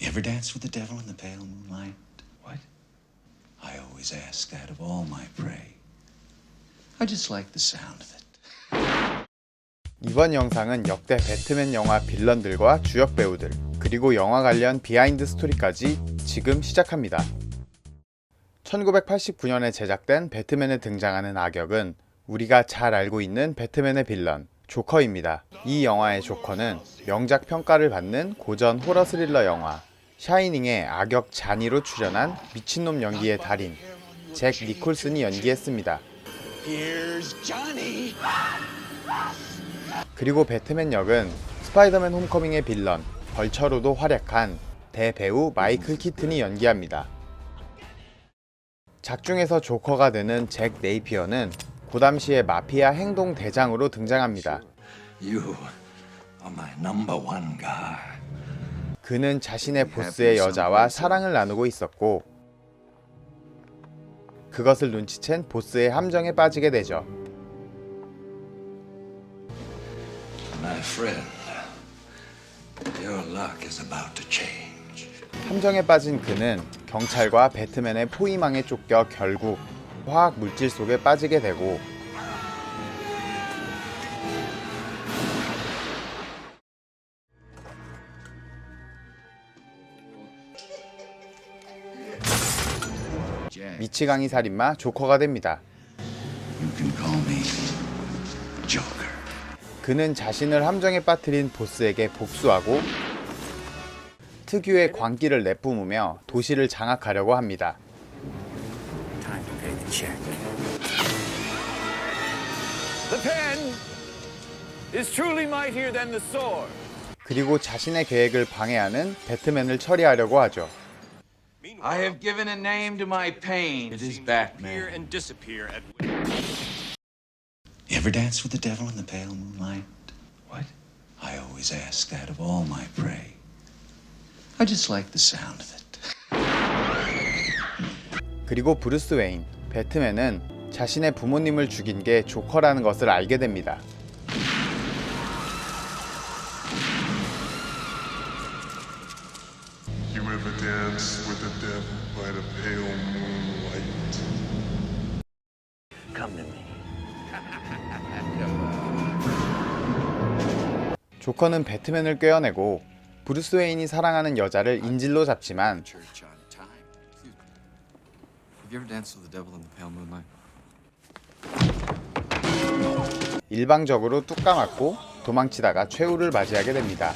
You ever dance with the devil in the pale moonlight? What? I always ask that of all my prey. I just like the sound of it. 이번 영상은 역대 배트맨 영화 빌런들과 주역 배우들, 그리고 영화 관련 비하인드 스토리까지 지금 시작합니다. 1989년에 제작된 배트맨에 등장하는 악역은 우리가 잘 알고 있는 배트맨의 빌런, 조커입니다. 이 영화의 조커는 명작 평가를 받는 고전 호러 스릴러 영화 샤이닝의 악역 자니로 출연한 미친놈 연기의 달인 잭 니콜슨이 연기했습니다. 그리고 배트맨 역은 스파이더맨 홈커밍의 빌런 벌처로도 활약한 대배우 마이클 키튼이 연기합니다. 작중에서 조커가 되는 잭 네이피어는 그 당시의 마피아 행동 대장으로 등장합니다. You are my number one guy. 그는 자신의 보스의 여자와 사랑을 나누고 있었고 그것을 눈치챈 보스의 함정에 빠지게 되죠. My friend, your luck is about to change. 함정에 빠진 그는 경찰과 배트맨의 포위망에 쫓겨 결국 화학 물질 속에 빠지게 되고 미치광이 살인마 조커가 됩니다. You can call me Joker. 그는 자신을 함정에 빠뜨린 보스에게 복수하고 특유의 광기를 내뿜으며 도시를 장악하려고 합니다. Time to pay the check. The pen is truly mightier than the sword. 그리고 자신의 계획을 방해하는 배트맨을 처리하려고 하죠. I have given a name to my pain. It is Appear Batman. and disappear at You ever dance with the devil in the pale moonlight? What? I always ask that of all my prey. I just like the sound of it. 그리고 브루스 웨인, 배트맨은 자신의 부모님을 죽인 게 조커라는 것을 알게 됩니다. You ever dance with the devil by the pale moonlight? Come to me. 조커는 배트맨을 꿰어내고 브루스 웨인이 사랑하는 여자를 인질로 잡지만 Church on time. Excuse me. Have you ever danced with the devil in the pale moonlight? 일방적으로 뚝 까맞고 도망치다가 최후를 맞이하게 됩니다.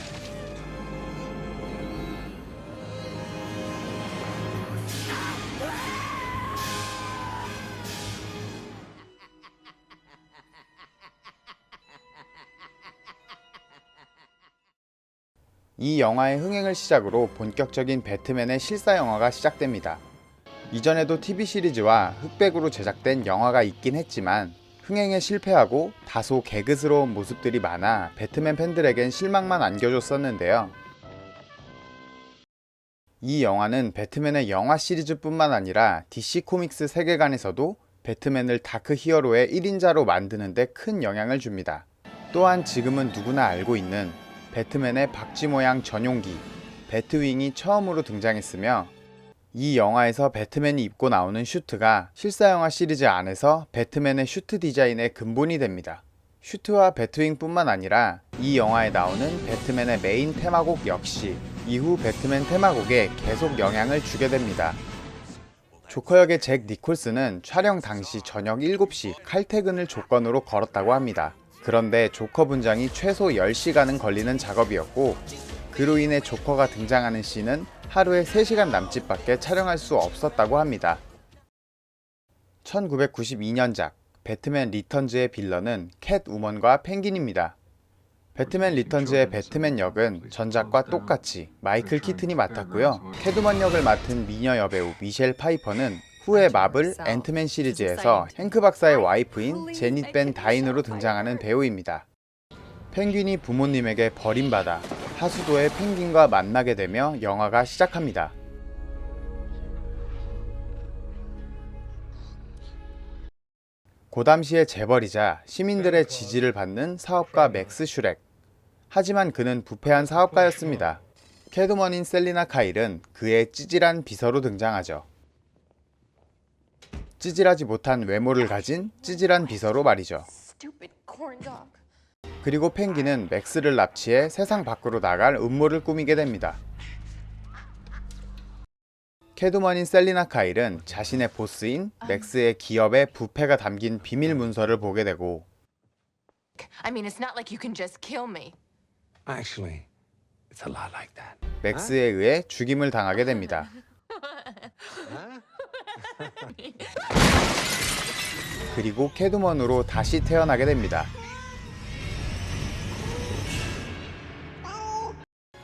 이 영화의 흥행을 시작으로 본격적인 배트맨의 실사 영화가 시작됩니다. 이전에도 TV 시리즈와 흑백으로 제작된 영화가 있긴 했지만 흥행에 실패하고 다소 개그스러운 모습들이 많아 배트맨 팬들에겐 실망만 안겨줬었는데요. 이 영화는 배트맨의 영화 시리즈뿐만 아니라 DC 코믹스 세계관에서도 배트맨을 다크 히어로의 1인자로 만드는 데 큰 영향을 줍니다. 또한 지금은 누구나 알고 있는 배트맨의 박쥐 모양 전용기 배트윙이 처음으로 등장했으며 이 영화에서 배트맨이 입고 나오는 슈트가 실사영화 시리즈 안에서 배트맨의 슈트 디자인의 근본이 됩니다. 슈트와 배트윙 뿐만 아니라 이 영화에 나오는 배트맨의 메인 테마곡 역시 이후 배트맨 테마곡에 계속 영향을 주게 됩니다. 조커 역의 잭 니콜슨은 촬영 당시 저녁 7시 칼퇴근을 조건으로 걸었다고 합니다. 그런데 조커 분장이 최소 10시간은 걸리는 작업이었고 그로 인해 조커가 등장하는 씬은 하루에 3시간 남짓밖에 촬영할 수 없었다고 합니다. 1992년작 배트맨 리턴즈의 빌런은 캣우먼과 펭귄입니다. 배트맨 리턴즈의 배트맨 역은 전작과 똑같이 마이클 키튼이 맡았고요. 캣우먼 역을 맡은 미녀 여배우 미셸 파이퍼는 후에 마블 앤트맨 시리즈에서 행크 박사의 와이프인 제닛 벤 다인으로 등장하는 배우입니다. 펭귄이 부모님에게 버림받아 하수도의 펭귄과 만나게 되며 영화가 시작합니다. 고담시의 재벌이자 시민들의 지지를 받는 사업가 맥스 슈렉. 하지만 그는 부패한 사업가였습니다. 캐드먼인 셀리나 카일은 그의 찌질한 비서로 등장하죠. 찌질하지 못한 외모를 가진 찌질한 비서로 말이죠. 그리고 펭귄은 맥스를 납치해 세상 밖으로 나갈 음모를 꾸미게 됩니다. 캐드먼인 셀리나 카일은 자신의 보스인 맥스의 기업의 부패가 담긴 비밀 문서를 보게 되고 I mean, it's not like you can just kill me. Actually, it's a lot like that. 맥스에 의해 죽임을 당하게 됩니다. 그리고 캐드먼으로 다시 태어나게 됩니다.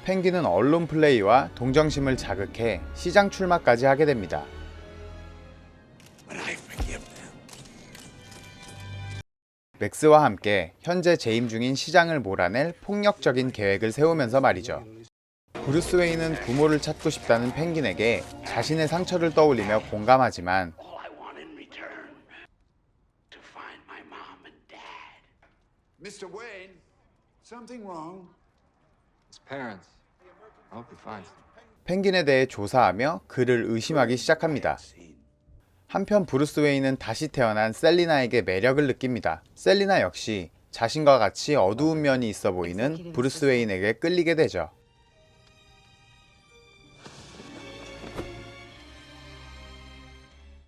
펭귄은 언론 플레이와 동정심을 자극해 시장 출마까지 하게 됩니다. 맥스와 함께 현재 재임 중인 시장을 몰아낼 폭력적인 계획을 세우면서 말이죠. 브루스 웨인은 부모를 찾고 싶다는 펭귄에게 자신의 상처를 떠올리며 공감하지만 Mr. Wayne, something wrong? His parents. I hope he finds them. 펭귄에 대해 조사하며 그를 의심하기 시작합니다. 한편 브루스 웨인은 다시 태어난 셀리나에게 매력을 느낍니다. 셀리나 역시 자신과 같이 어두운 면이 있어 보이는 브루스 웨인에게 끌리게 되죠.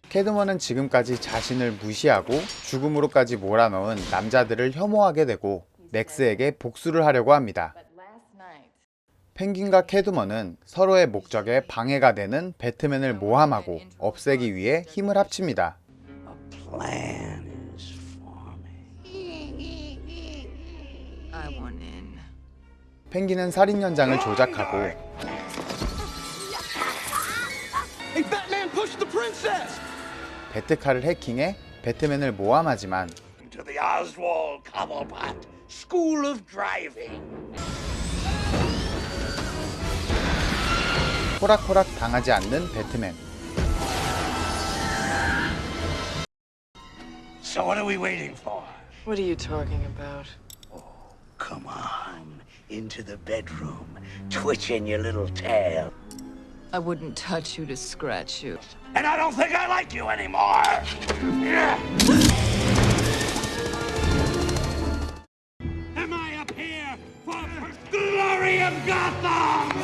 캐드먼은 지금까지 자신을 무시하고 죽음으로까지 몰아넣은 남자들을 혐오하게 되고 맥스에게 복수를 하려고 합니다. 펭귄과 캐드먼은 서로의 목적에 방해가 되는 배트맨을 모함하고 없애기 위해 힘을 합칩니다. I want in. 펭귄은 살인 현장을 조작하고 Hey, Batman, push the princess! 배트카를 해킹해 배트맨을 모함하지만 To the Oswald Cobblepot School of Driving. 호락호락 당하지 않는 배트맨. So what are we waiting for? What are you talking about? Come on, into the bedroom, twitching your little tail. I wouldn't touch you to scratch you. And I don't think I like you anymore. Am I up here for the glory of Gotham?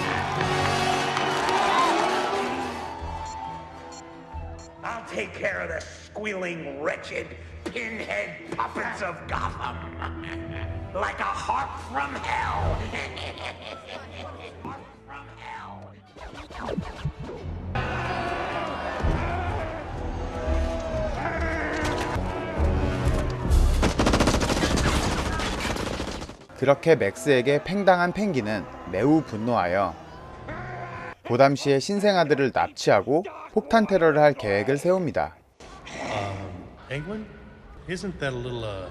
I'll take care of the squealing, wretched, pinhead puppets of Gotham. Like a harp from hell. Harp from hell. 그렇게 맥스에게 팽당한 펭귄은 매우 분노하여 고담시의 신생아들을 납치하고 폭탄 테러를 할 계획을 세웁니다. Penguin? Isn't that a little,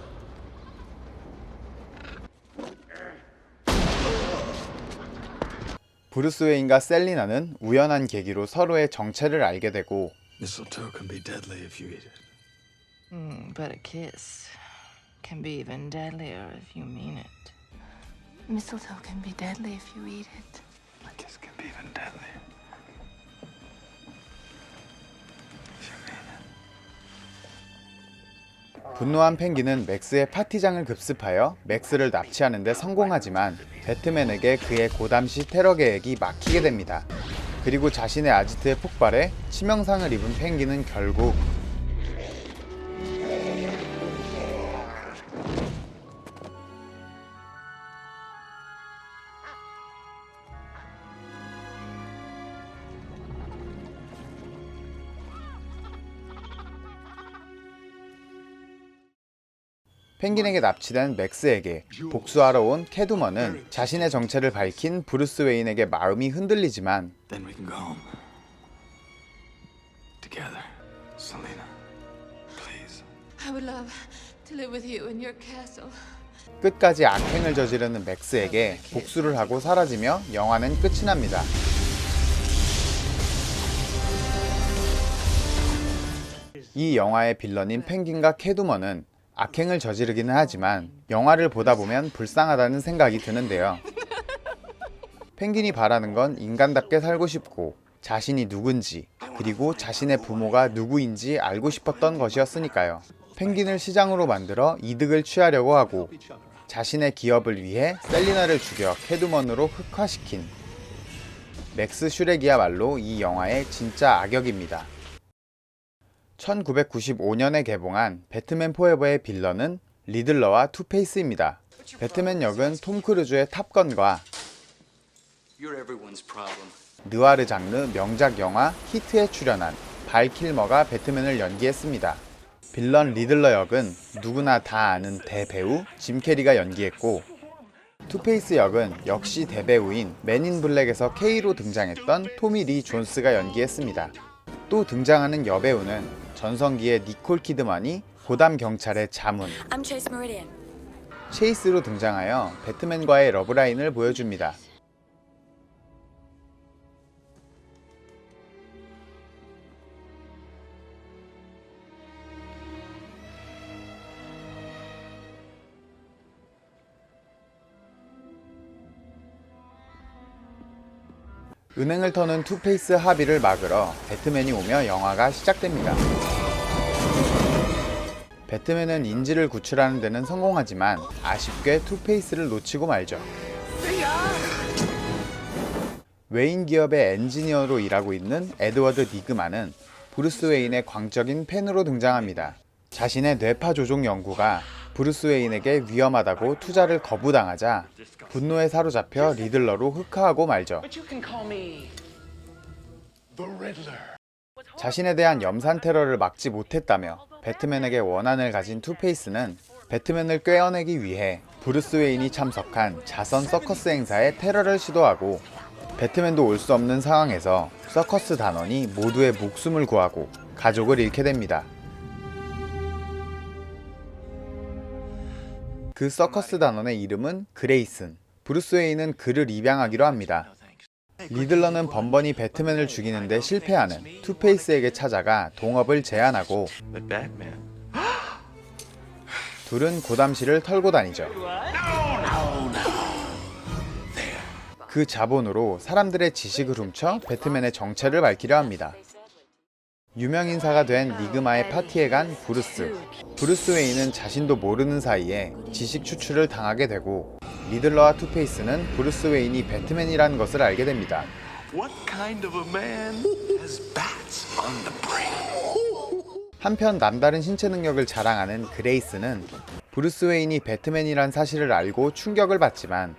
브루스 웨인과 셀리나는 우연한 계기로 서로의 정체를 알게 되고 Mistletoe can be deadly if you eat it. But a kiss can be even deadlier if you mean it. Mistletoe can be deadly if you eat it. A kiss can be even deadlier. 분노한 펭귄은 맥스의 파티장을 급습하여 맥스를 납치하는 데 성공하지만 배트맨에게 그의 고담시 테러 계획이 막히게 됩니다. 그리고 자신의 아지트에 폭발해 치명상을 입은 펭귄은 결국 펭귄에게 납치된 맥스에게 복수하러 온 캐드먼은 자신의 정체를 밝힌 브루스 웨인에게 마음이 흔들리지만 Then we can go home. Together. Selena. Please. I would love to live with you in your castle. 끝까지 악행을 저지르는 맥스에게 복수를 하고 사라지며 영화는 끝이 납니다. 이 영화의 빌런인 펭귄과 캐드먼은 악행을 저지르기는 하지만 영화를 보다 보면 불쌍하다는 생각이 드는데요. 펭귄이 바라는 건 인간답게 살고 싶고 자신이 누군지 그리고 자신의 부모가 누구인지 알고 싶었던 것이었으니까요. 펭귄을 시장으로 만들어 이득을 취하려고 하고 자신의 기업을 위해 셀리나를 죽여 캐두먼으로 흑화시킨 맥스 슈렉이야말로 이 영화의 진짜 악역입니다. 1995년에 개봉한 배트맨 포에버의 빌런은 리들러와 투페이스입니다. 배트맨 역은 톰 크루즈의 탑건과 느와르 장르 명작 영화 히트에 출연한 발 킬머가 배트맨을 연기했습니다. 빌런 리들러 역은 누구나 다 아는 대배우 짐 캐리가 연기했고 투페이스 역은 역시 대배우인 맨인 블랙에서 K로 등장했던 토미 리 존스가 연기했습니다. 또 등장하는 여배우는 전성기의 니콜 키드만이 고담 경찰의 자문 체이스로 등장하여 배트맨과의 러브라인을 보여줍니다. 은행을 터는 투페이스 합의를 막으러 배트맨이 오며 영화가 시작됩니다. 배트맨은 인지를 구출하는 데는 성공하지만 아쉽게 투페이스를 놓치고 말죠. 웨인 기업의 엔지니어로 일하고 있는 에드워드 니그만은 브루스 웨인의 광적인 팬으로 등장합니다. 자신의 뇌파 조종 연구가 브루스 웨인에게 위험하다고 투자를 거부당하자 분노에 사로잡혀 리들러로 흑화하고 말죠. 자신에 대한 염산 테러를 막지 못했다며 배트맨에게 원한을 가진 투페이스는 배트맨을 꿰어내기 위해 브루스 웨인이 참석한 자선 서커스 행사에 테러를 시도하고 배트맨도 올 수 없는 상황에서 서커스 단원이 모두의 목숨을 구하고 가족을 잃게 됩니다. 그 서커스 단원의 이름은 그레이슨. 브루스 웨인은 그를 입양하기로 합니다. 리들러는 번번이 배트맨을 죽이는데 실패하는 투페이스에게 찾아가 동업을 제안하고 둘은 고담시를 털고 다니죠. 그 자본으로 사람들의 지식을 훔쳐 배트맨의 정체를 밝히려 합니다. 유명인사가 된 니그마의 파티에 간 브루스 웨인은 자신도 모르는 사이에 지식 추출을 당하게 되고 리들러와 투페이스는 브루스 웨인이 배트맨이라는 것을 알게 됩니다. 한편 남다른 신체 능력을 자랑하는 그레이스는 브루스 웨인이 배트맨이란 사실을 알고 충격을 받지만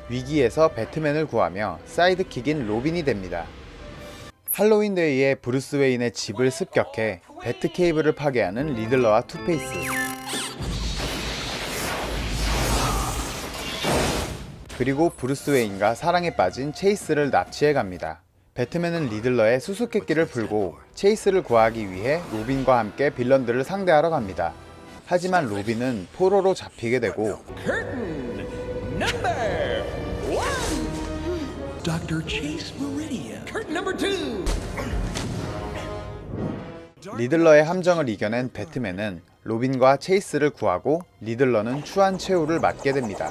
위기에서 배트맨을 구하며 사이드킥인 로빈이 됩니다. 할로윈 데이에 브루스 웨인의 집을 습격해 배트케이블을 파괴하는 리들러와 투페이스. 그리고 브루스 웨인과 사랑에 빠진 체이스를 납치해 갑니다. 배트맨은 리들러의 수수께끼를 풀고 체이스를 구하기 위해 로빈과 함께 빌런들을 상대하러 갑니다. 하지만 로빈은 포로로 잡히게 되고 리들러의 함정을 이겨낸 배트맨은 로빈과 체이스를 구하고 리들러는 추한 최후를 맞게 됩니다.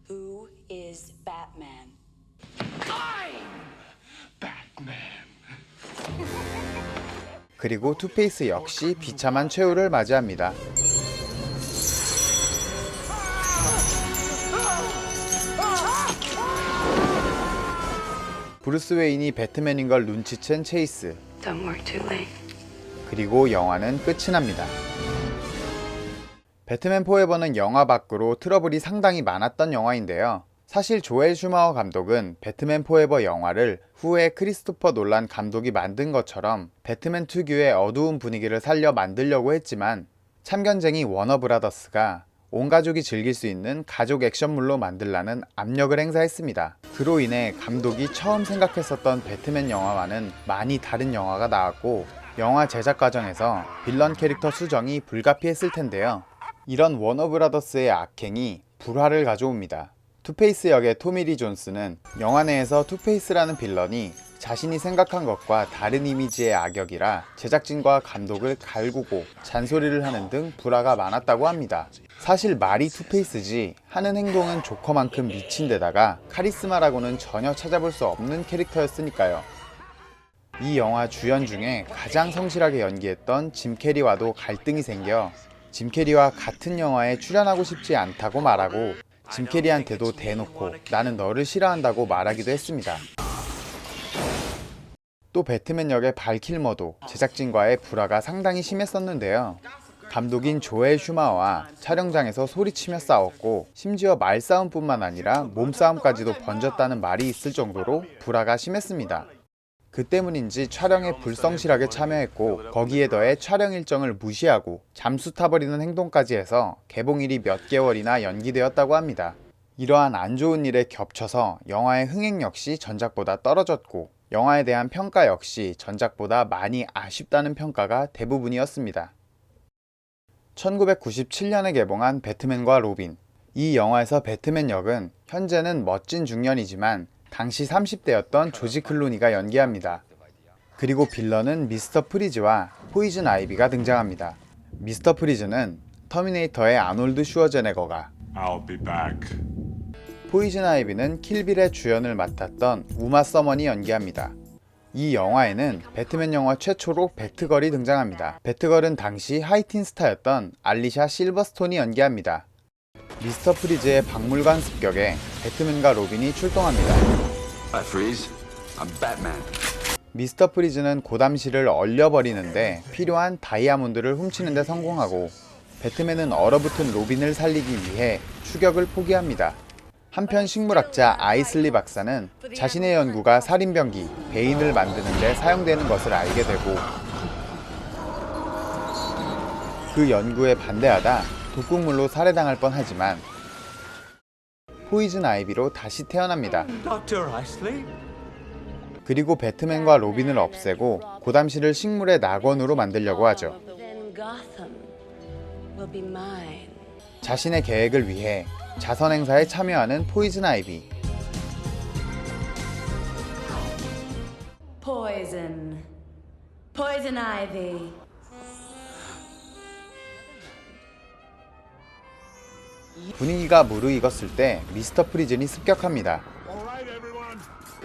Who is Batman? 그리고 투페이스 역시 비참한 최후를 맞이합니다. 브루스 웨인이 배트맨인 걸 눈치챈 체이스. Don't work too late. 그리고 영화는 끝이 납니다. 배트맨 포에버는 영화 밖으로 트러블이 상당히 많았던 영화인데요. 사실 조엘 슈마허 감독은 배트맨 포에버 영화를 후에 크리스토퍼 놀란 감독이 만든 것처럼 배트맨 특유의 어두운 분위기를 살려 만들려고 했지만 참견쟁이 워너브라더스가 온 가족이 즐길 수 있는 가족 액션물로 만들라는 압력을 행사했습니다. 그로 인해 감독이 처음 생각했었던 배트맨 영화와는 많이 다른 영화가 나왔고 영화 제작 과정에서 빌런 캐릭터 수정이 불가피했을 텐데요. 이런 워너브라더스의 악행이 불화를 가져옵니다. 투페이스 역의 토미리 존스는 영화 내에서 투페이스라는 빌런이 자신이 생각한 것과 다른 이미지의 악역이라 제작진과 감독을 갈구고 잔소리를 하는 등 불화가 많았다고 합니다. 사실 말이 투페이스지 하는 행동은 조커만큼 미친 데다가 카리스마라고는 전혀 찾아볼 수 없는 캐릭터였으니까요. 이 영화 주연 중에 가장 성실하게 연기했던 짐 캐리와도 갈등이 생겨 짐 캐리와 같은 영화에 출연하고 싶지 않다고 말하고 짐 캐리한테도 대놓고 나는 너를 싫어한다고 말하기도 했습니다. 또 배트맨 역의 발 킬머도 제작진과의 불화가 상당히 심했었는데요. 감독인 조엘 슈마와 촬영장에서 소리치며 싸웠고 심지어 말싸움뿐만 아니라 몸싸움까지도 번졌다는 말이 있을 정도로 불화가 심했습니다. 그 때문인지 촬영에 불성실하게 참여했고 거기에 더해 촬영 일정을 무시하고 잠수 타버리는 행동까지 해서 개봉일이 몇 개월이나 연기되었다고 합니다. 이러한 안 좋은 일에 겹쳐서 영화의 흥행 역시 전작보다 떨어졌고 영화에 대한 평가 역시 전작보다 많이 아쉽다는 평가가 대부분이었습니다. 1997년에 개봉한 배트맨과 로빈. 이 영화에서 배트맨 역은 현재는 멋진 중년이지만 당시 30대였던 조지 클루니가 연기합니다. 그리고 빌런은 미스터 프리즈와 포이즌 아이비가 등장합니다. 미스터 프리즈는 터미네이터의 아놀드 슈워제네거가, I'll be back. 포이즌 아이비는 킬빌의 주연을 맡았던 우마 서먼이 연기합니다. 이 영화에는 배트맨 영화 최초로 배트걸이 등장합니다. 배트걸은 당시 하이틴 스타였던 알리샤 실버스톤이 연기합니다. 미스터 프리즈의 박물관 습격에 배트맨과 로빈이 출동합니다. Hi, Freeze. I'm Batman. 미스터 프리즈는 고담실을 얼려버리는데 필요한 다이아몬드를 훔치는 데 성공하고 배트맨은 얼어붙은 로빈을 살리기 위해 추격을 포기합니다. 한편 식물학자 아이슬리 박사는 자신의 연구가 살인병기 베인을 만드는 데 사용되는 것을 알게 되고 그 연구에 반대하다 독극물로 살해당할 뻔하지만 포이즌 아이비로 다시 태어납니다. 그리고 배트맨과 로빈을 없애고 고담실을 식물의 낙원으로 만들려고 하죠. 자신의 계획을 위해 자선 행사에 참여하는 포이즌 아이비. Poison Ivy. 분위기가 무르익었을 때 미스터 프리즌이 습격합니다.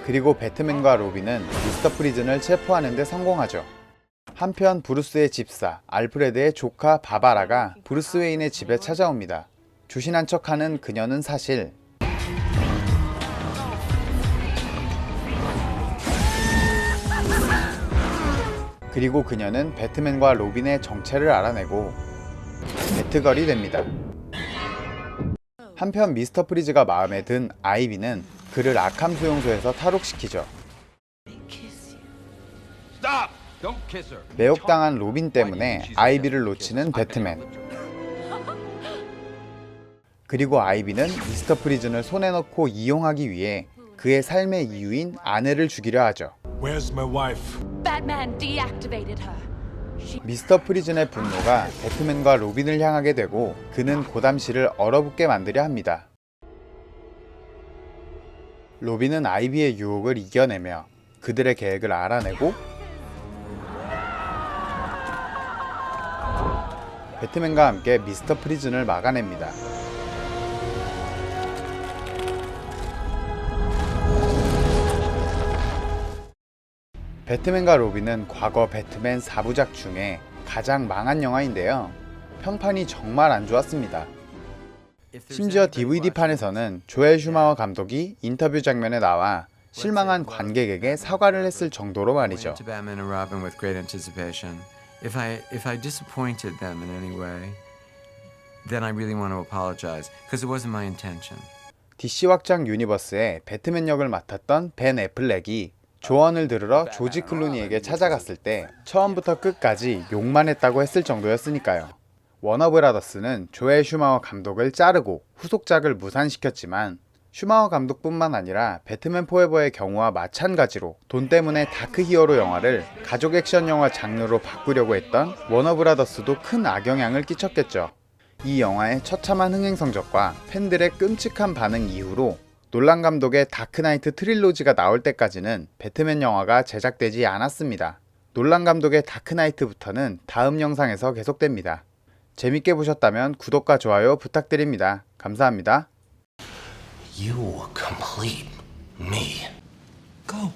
그리고 배트맨과 로빈은 미스터 프리즌을 체포하는 데 성공하죠. 한편 브루스의 집사 알프레드의 조카 바바라가 브루스 웨인의 집에 찾아옵니다. 조신한 척하는 그녀는 사실 그리고 그녀는 배트맨과 로빈의 정체를 알아내고 배트걸이 됩니다. 한편 미스터 프리즈가 마음에 든 아이비는 그를 아캄 수용소에서 탈옥시키죠. 매혹당한 로빈 때문에 아이비를 놓치는 배트맨. 그리고 아이비는 미스터 프리즌을 손에 넣고 이용하기 위해 그의 삶의 이유인 아내를 죽이려 하죠. Where's my wife? Batman deactivated her. 미스터 프리즌의 분노가 배트맨과 로빈을 향하게 되고 그는 고담실을 얼어붙게 만들려 합니다. 로빈은 아이비의 유혹을 이겨내며 그들의 계획을 알아내고 배트맨과 함께 미스터 프리즌을 막아냅니다. 배트맨과 로빈은 과거 배트맨 4부작 중에 가장 망한 영화인데요. 평판이 정말 안 좋았습니다. 심지어 DVD판에서는 조엘 슈마워 감독이 인터뷰 장면에 나와 실망한 관객에게 사과를 했을 정도로 말이죠. If I disappointed them in any way, then I really want to apologize because it wasn't my intention. DC 확장 유니버스의 배트맨 역을 맡았던 벤 애플렉이 조언을 들으러 조지 클루니에게 찾아갔을 때 처음부터 끝까지 욕만 했다고 했을 정도였으니까요. 워너브라더스는 조엘 슈마워 감독을 자르고 후속작을 무산시켰지만 슈마워 감독뿐만 아니라 배트맨 포에버의 경우와 마찬가지로 돈 때문에 다크 히어로 영화를 가족 액션 영화 장르로 바꾸려고 했던 워너브라더스도 큰 악영향을 끼쳤겠죠. 이 영화의 처참한 흥행 성적과 팬들의 끔찍한 반응 이후로 놀란 감독의 다크나이트 트릴로지가 나올 때까지는 배트맨 영화가 제작되지 않았습니다. 놀란 감독의 다크나이트부터는 다음 영상에서 계속됩니다. 재밌게 보셨다면 구독과 좋아요 부탁드립니다. 감사합니다. You complete me. Go.